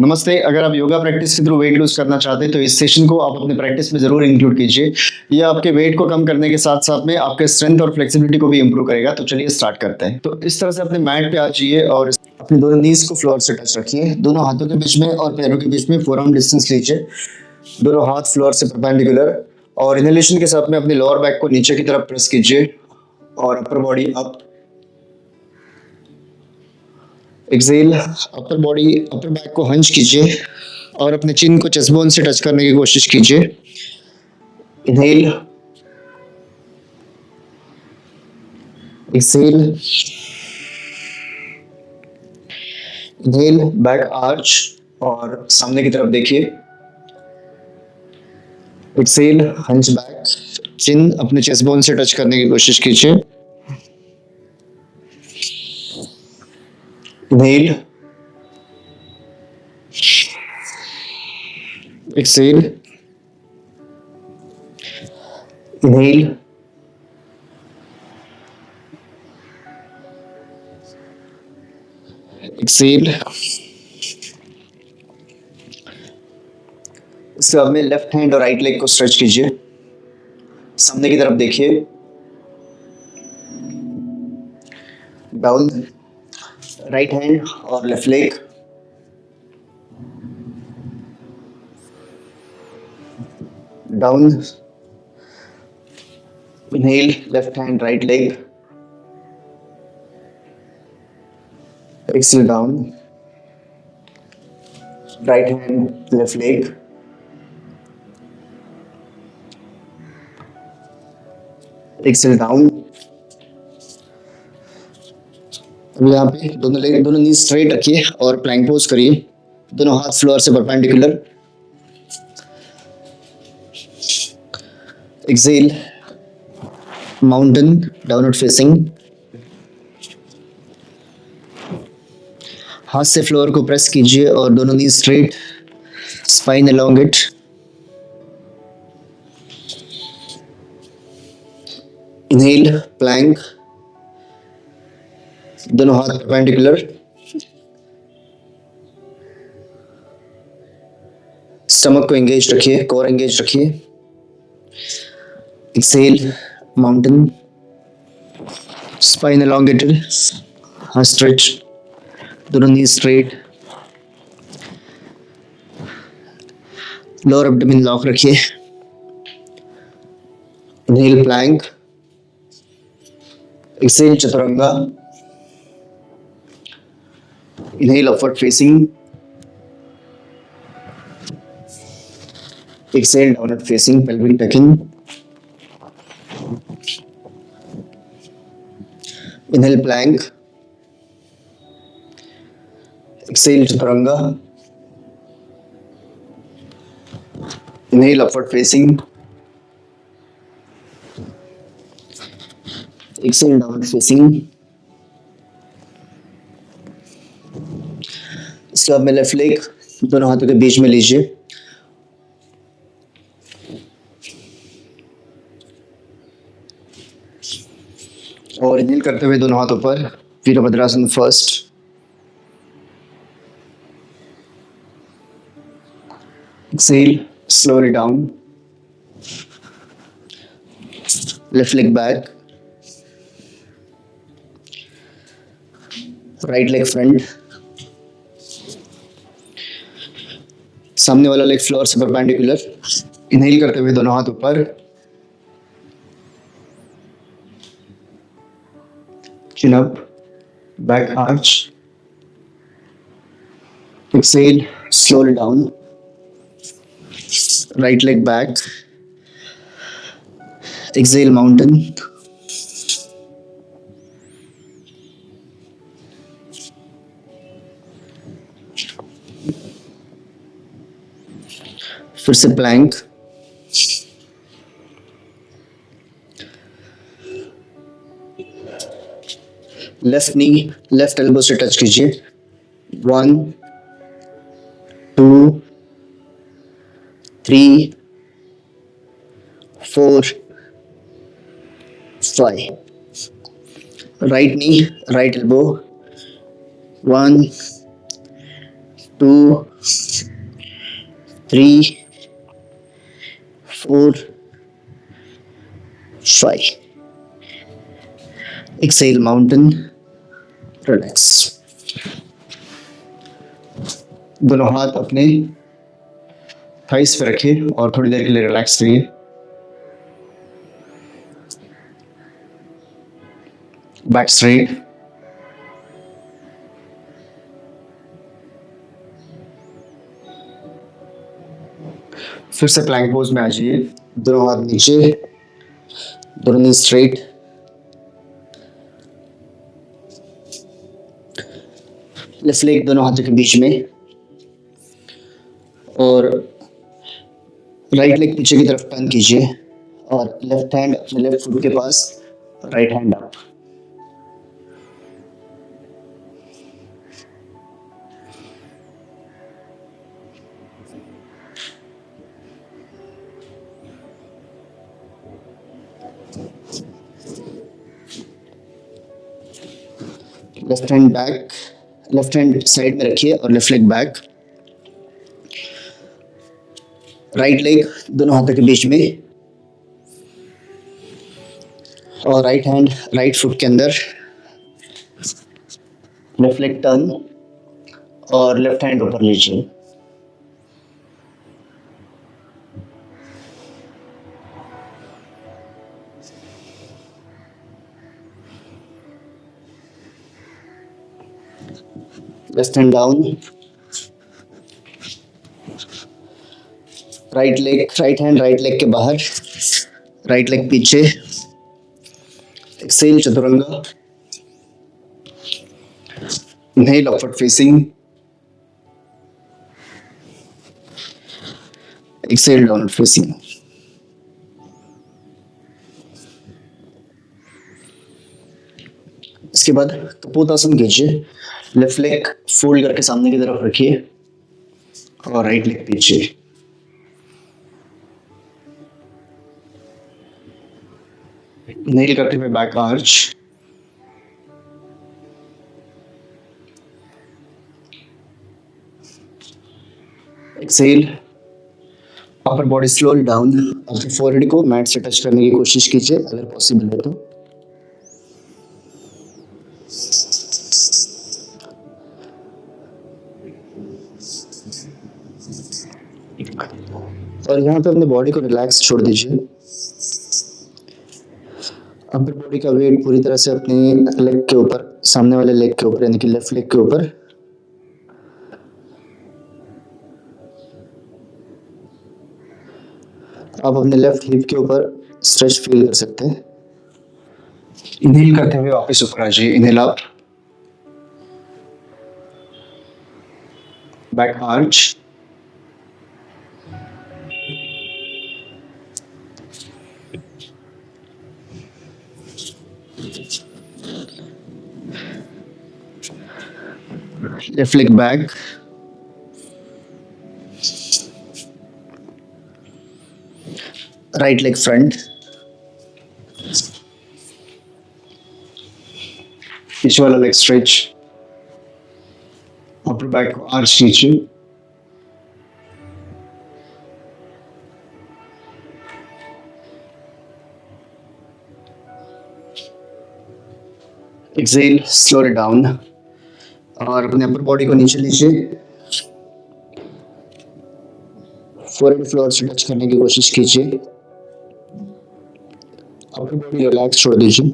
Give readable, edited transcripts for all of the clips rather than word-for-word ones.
नमस्ते। अगर आप योगा प्रैक्टिस के थ्रू वेट लूज करना चाहते हैं तो इस सेशन को आप अपने प्रैक्टिस में ज़रूर इंक्लूड कीजिए। ये आपके वेट को कम करने के साथ साथ में आपके स्ट्रेंथ और फ्लेक्सिबिलिटी को भी इंप्रूव करेगा। तो चलिए स्टार्ट करते हैं। तो इस तरह से अपने मैट पे आ जाइए और अपने दोनों नीज को फ्लोर से टच रखिए। दोनों हाथों के बीच में और पैरों के बीच में फोरआर्म डिस्टेंस लीजिए। दोनों हाथ फ्लोर से परपेंडिकुलर और इनहेलेशन के साथ में अपने लोअर बैक को नीचे की तरफ प्रेस कीजिए और upper body up. Exhale, upper back को हंच कीजिए और अपने चिन को चेस्ट बोन से टच करने की कोशिश कीजिए। Inhale, exhale, inhale, back arch और सामने की तरफ देखिए। एक्सेल, हंच बैक, चिन अपने चेस्ट बोन से टच करने की कोशिश कीजिए। Inhale, exhale, inhale, exhale. इसके बाद में लेफ्ट हैंड और राइट लेग को स्ट्रेच कीजिए। सामने की तरफ देखिए। डाउन, राइट हैंड और left leg, down, inhale, left hand right leg, exhale, down, right hand left leg, exhale, down. अब यहाँ पे दोनों नी स्ट्रेट रखिए और प्लैंक पोज करिए। दोनों हाथ फ्लोर से perpendicular. Exhale, mountain, downward facing. हाथ से फ्लोर को प्रेस कीजिए और दोनों knee straight, spine elongate. Inhale, plank, दोनों हाथ परपेंडिकुलर। स्टमक को एंगेज रखिए, कोर एंगेज रखिए। एक्सेल, माउंटेन, स्पाइन एलोंगेटेड, हाथ स्ट्रेच, दोनों knee straight, lower abdomen lock रखिए। Inhale, plank, exhale, Chaturanga, inhale, upward facing, exhale, downward facing, pelvic tucking. Inhale, plank, exhale, Chaturanga, inhale, upward facing, exhale, downward facing. इसके बाद में left leg दोनों हाथों के बीच में लीजिए और इनहेल करते हुए दोनों हाथों पर Virabhadrasana first, exhale, slowly down, left leg back, right leg front, सामने वाला लेग फ्लोर से परपेंडिकुलर। इनहेल करते हुए दोनों हाथ ऊपर, chin up, back arch, exhale, slowly down, right leg back, exhale, mountain, फिर से plank, left knee left elbow से टच कीजिए। 1 2 3 4 5, right knee right elbow, 1 2, 3, 4, 5. Exhale, mountain. Relax. दोनों हाथ अपने थाइस पे रखिए और थोड़ी देर के लिए रिलैक्स करिए. Back straight. फिर से प्लैंक पोज में आ जाइए. दोनों हाथ नीचे, दोनों नी स्ट्रेट. लेफ्ट लेग दोनों हाथों के बीच में और राइट लेग पीछे की तरफ टर्न कीजिए और लेफ्ट हैंड अपने लेफ्ट फुट के पास, right hand up. Left hand back, left hand side में रखिए और left leg back. Right leg दोनों हाथों के बीच में और राइट हैंड राइट फुट के अंदर. लेफ्ट लेग टर्न और लेफ्ट हैंड ऊपर लीजिए. Left hand down. Right leg, right hand right leg के बाहर, राइट लेग पीछे. Exhale Chaturanga. Inhale upward facing. Exhale downward facing. इसके बाद कपोतासन कीजिए. लेफ्ट लेग फोल्ड करके सामने की तरफ रखिए और राइट लेग पीछे. इनहेल करते हुए back arch. Exhale. Upper body slowly down. अपने फोरहेड को मैट से टच करने की कोशिश कीजिए अगर पॉसिबल है तो. और यहाँ पे अपने बॉडी को रिलैक्स छोड़ दीजिए. अपर बॉडी का वेट पूरी तरह से अपने लेग के ऊपर, सामने वाले लेग के ऊपर, यानी कि लेफ्ट लेग के ऊपर. आप अपने लेफ्ट हिप के ऊपर स्ट्रेच फील कर सकते हैं. इनहेल करते हुए वापस ऊपर आ जाइए. Inhale up, back arch. Left leg back. Right leg front. पीछे वाला लेग स्ट्रेच. अपर बैक को आर्च कीजिए. एक्सेल, स्लो इट डाउन और अपने अपर बॉडी को नीचे लीजिए. फोरहेड फ्लोर से टच करने की कोशिश कीजिए. अपर बॉडी रिलैक्स छोड़ दीजिए.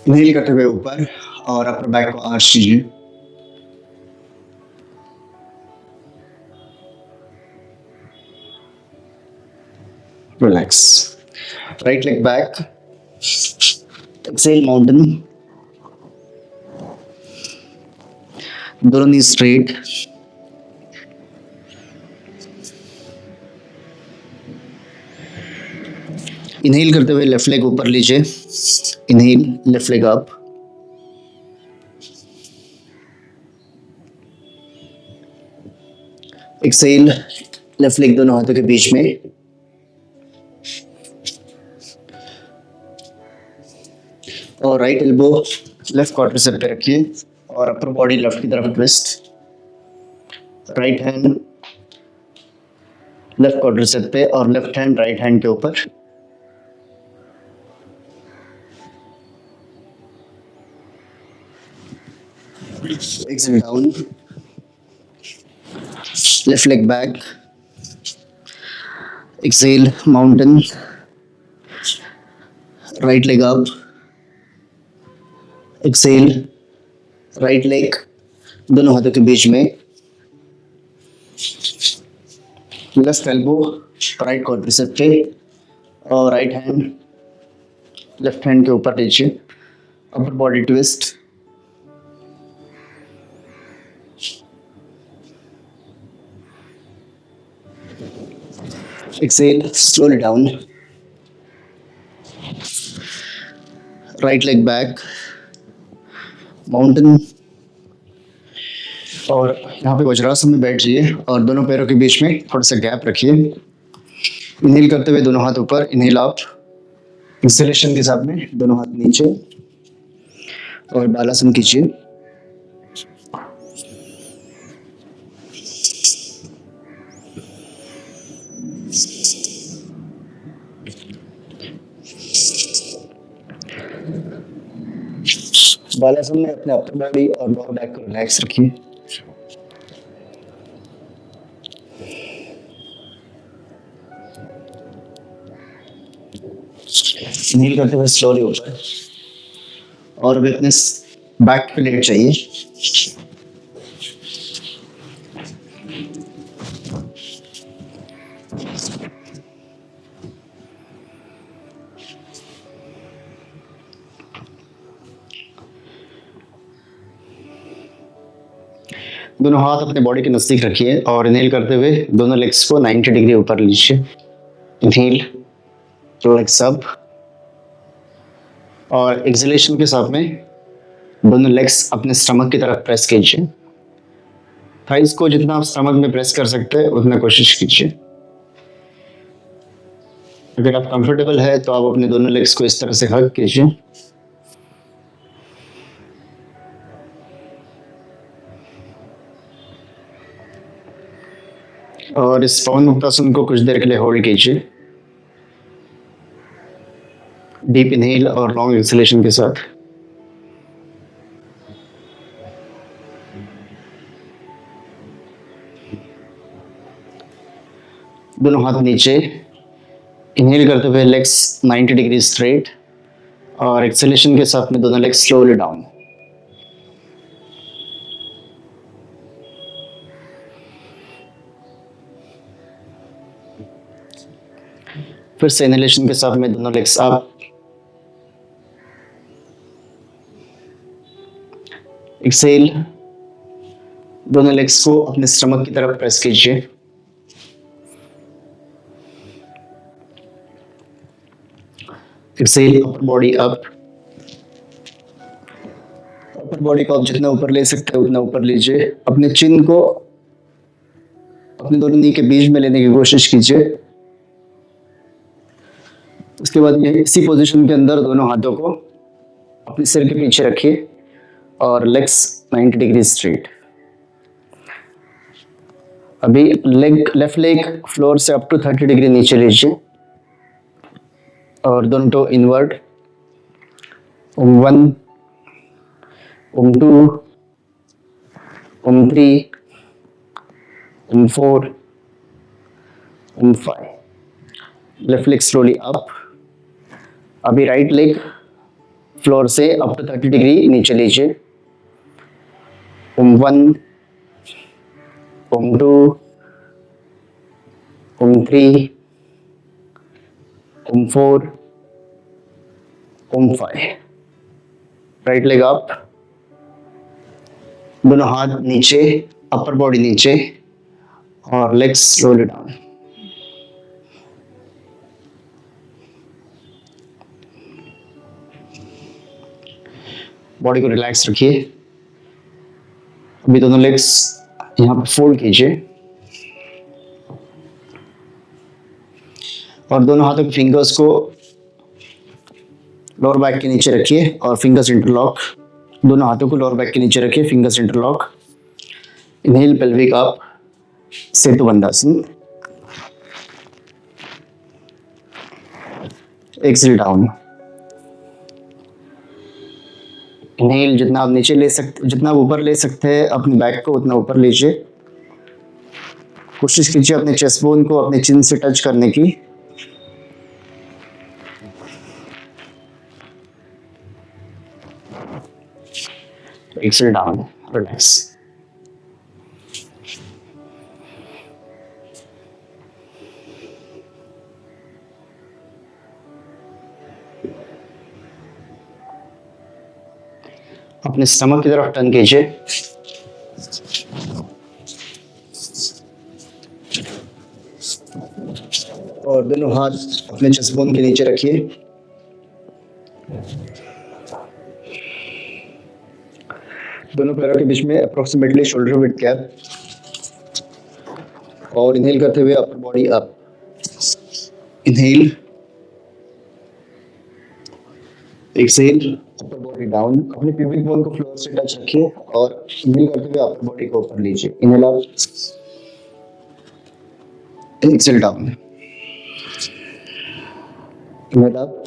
इनहेल करते हुए ऊपर और अपर बैक को आर्च कीजिए. Relax. Right leg back. Exhale mountain. दोनों नी स्ट्रेट. इनहेल करते हुए लेफ्ट लेग ऊपर लीजिए. Inhale, left leg up. Exhale, left leg दोनों हाथों के बीच में, और राइट एल्बो लेफ्ट क्वाड्रिसेप पे रखिए और अपर बॉडी लेफ्ट की तरफ twist, right hand left quadricep पे और लेफ्ट हैंड राइट हैंड के ऊपर। Exhale down, left leg back, exhale mountain, right leg up, exhale right leg दोनों हाथों के बीच में, लेफ्ट एल्बो राइट क्वाड्रिसेप पे और राइट हैंड लेफ्ट हैंड के ऊपर लीजिए, upper body twist, exhale slowly down, right leg back, mountain, और यहाँ पे वज्रासन में बैठ जाइए और दोनों पैरों के बीच में थोड़ा सा गैप रखिए। इनहेल करते हुए दोनों हाथ ऊपर, इनहेल अप, एक्सेलेशन के साथ में दोनों हाथ नीचे और बालासन कीजिए। बालासन में अपने अपर बॉडी और लोअर बैक को रिलैक्स रखिए। इनहेल करते हुए स्लोली ऊपर और अभी अपने बैक पे लेट चाहिए। दोनों हाथ अपने बॉडी के नजदीक रखिए और इनहेल करते हुए दोनों लेग्स को 90 डिग्री ऊपर लीजिए। इनहेल, लेग्स अप, और एक्सहेलेशन के साथ में दोनों लेग्स अपने स्टमक की तरफ प्रेस कीजिए। थाइस को जितना आप स्टमक में प्रेस कर सकते हैं उतना कोशिश कीजिए। अगर आप कंफर्टेबल है तो आप अपने दोनों लेग्स को इस तरह से हग कीजिए। और इस पवन मुक्तासन को कुछ देर के लिए होल्ड कीजिए, डीप इनहेल और लॉन्ग एक्सहेलेशन के साथ। दोनों हाथ नीचे, इनहेल करते हुए लेग्स 90 डिग्री स्ट्रेट और एक्सहेलेशन के साथ में दोनों लेग्स स्लोली डाउन। फिर से इनहेलेशन के साथ में दोनों लेग्स अप, एक्सेल, दोनों लेग्स को अपने स्टमक की तरफ प्रेस कीजिए। Exhale, upper body up, upper body को आप जितना ऊपर ले सकते हैं उतना ऊपर लीजिए। अपने चिन को अपने दोनों नी के बीच में लेने की कोशिश कीजिए। उसके बाद ये इसी पोजीशन के अंदर दोनों हाथों को अपने सिर के पीछे रखिए और लेग्स 90 डिग्री स्ट्रेट। अभी लेफ्ट लेग फ्लोर से अप टू 30 डिग्री नीचे लीजिए और दोनों टो इनवर्ड। ओम 1, ओम 2, ओम 3, ओम 4, ओम 5। Left leg slowly up. अभी राइट लेग फ्लोर से अप टू 30 डिग्री नीचे लीजिए। ओम 1, ओम 2, ओम 3, ओम 4, ओम 5। राइट लेग अप, दोनों हाथ नीचे, अपर बॉडी नीचे और लेग्स स्लोली डाउन। बॉडी को रिलैक्स रखिए। अभी दोनों लेग्स यहाँ पर फोल्ड कीजिए और दोनों हाथों के फिंगर्स को लोअर बैक के नीचे रखिए और फिंगर्स इंटरलॉक। दोनों हाथों को लोअर बैक के नीचे रखिए, fingers interlock. Inhale pelvic up, Setu Bandhasana. Exhale down. Inhale जितना आप नीचे ले सकते, जितना आप ऊपर ले सकते हैं अपने बैक को उतना ऊपर लीजिए। कोशिश कीजिए अपने चेस्ट बोन को अपने चिन से टच करने की। Exhale down, relax. अपने स्टमक की तरफ टर्न कीजिए। और दोनों हाथ अपने चेस्ट बोन के नीचे रखिए। दोनों पैरों के बीच में अप्रोक्सीमेटली शोल्डर विड्थ गैप। और इनहेल करते हुए upper body up. Inhale, exhale, upper body down. अपने प्यूबिक बोन को फ्लोर से टच रखिए और इनहेल करते हुए अपर बॉडी को ऊपर लीजिए। Inhale up, Excel down. Inhale up,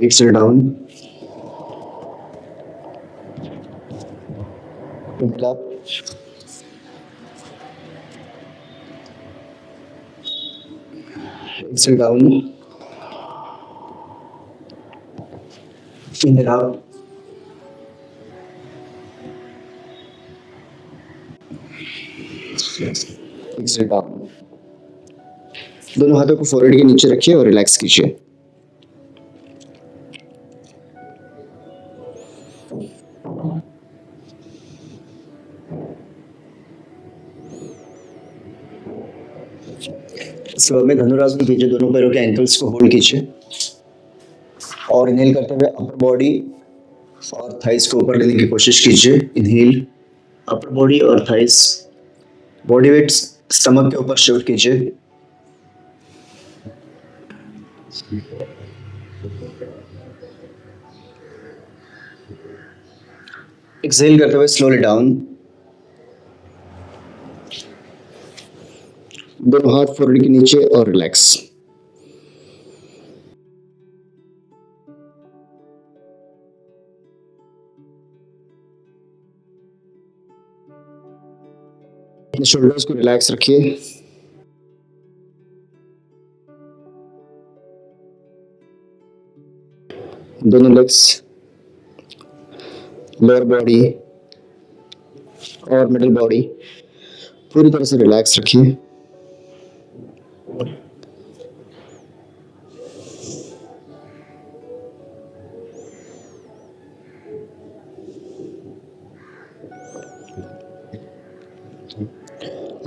Excel down. Inhale up, Excel down. Inhale up, exhale down. दोनों हाथों को फोrehead के नीचे रखिए और रिलैक्स कीजिए। स्लो में धनुरासन कीजिए, दोनों पैरों के एंकल्स को होल्ड कीजिए और इनहेल करते हुए अपर बॉडी और थाइस को ऊपर लेने की कोशिश कीजिए। इनहेल, अपर बॉडी और थाइस, बॉडी वेट स्टमक के ऊपर शिफ्ट कीजिए। एक्सेल करते हुए स्लोली डाउन। दोनों हाथ फोrehead के नीचे और रिलैक्स। अपने शोल्डर्स को रिलैक्स रखिए। दोनों लेग्स, लोअर बॉडी और मिडिल बॉडी पूरी तरह से रिलैक्स रखिए।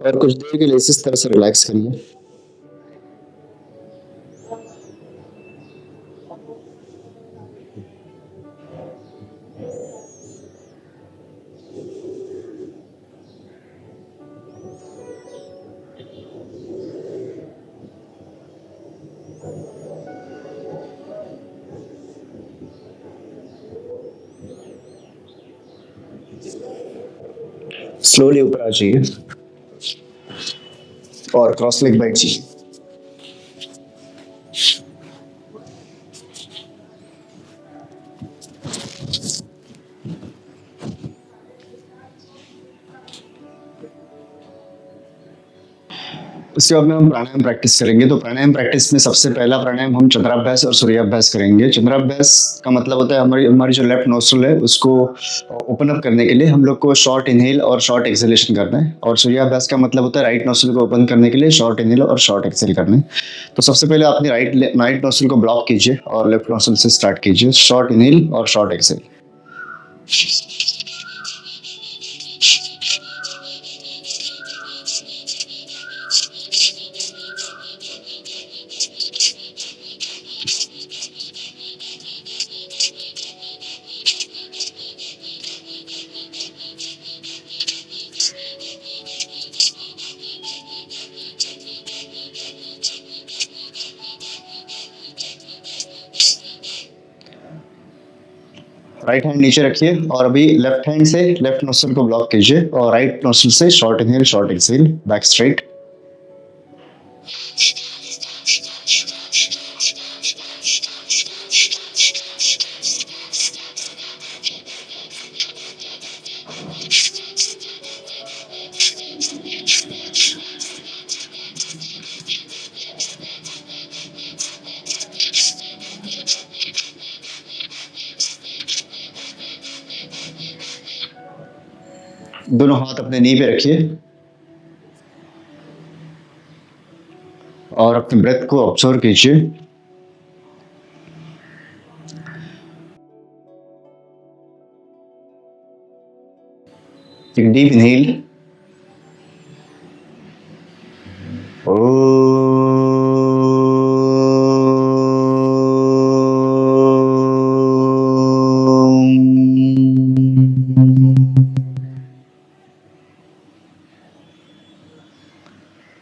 और कुछ देर के लिए इस तरह से रिलैक्स करिए। स्लोली ऊपर आ जाइए और क्रॉस लेग बैठिए। उसके बाद में हम प्राणायाम प्रैक्टिस करेंगे। तो प्राणायाम प्रैक्टिस में सबसे पहला प्राणायाम हम चंद्राभ्यास और सूर्याभ्यास करेंगे। चंद्राभ्यास का मतलब होता है हमारी हमारी जो लेफ्ट नोस्ट्रल है उसको ओपन अप करने के लिए हम लोग को शॉर्ट इनहेल और शॉर्ट एक्सहेलेशन करना है। और सूर्याभ्यास का मतलब होता है राइट नोस्ट्रल को ओपन करने के लिए शॉर्ट इनहेल और शॉर्ट एक्सहेल करना है। तो सबसे पहले अपनी राइट नोस्ट्रल को ब्लॉक कीजिए और लेफ्ट नोस्ट्रल से स्टार्ट कीजिए, शॉर्ट इनहेल और शॉर्ट एक्सहेल। राइट हैंड नीचे रखिए और अभी लेफ्ट हैंड से लेफ्ट नोस्ट्रल को ब्लॉक कीजिए और राइट नोस्ट्रल से short inhale short exhale, back straight. दोनों हाथ अपने नी पे रखिए और अपने ब्रेथ को ऑब्जर्व कीजिए। एक डीप इनहेल,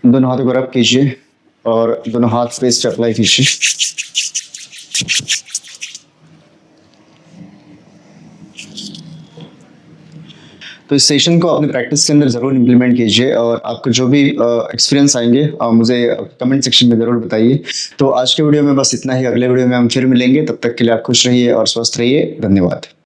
दोनों हाथों को रब कीजिए और दोनों हाथ फेस पे अप्लाई कीजिए। तो इस सेशन को अपने प्रैक्टिस के अंदर ज़रूर इम्प्लीमेंट कीजिए और आपको जो भी एक्सपीरियंस आएंगे मुझे कमेंट सेक्शन में ज़रूर बताइए। तो आज के वीडियो में बस इतना ही, अगले वीडियो में हम फिर मिलेंगे, तब तक के लिए आप खुश रहिए और स्वस्थ रहिए। धन्यवाद।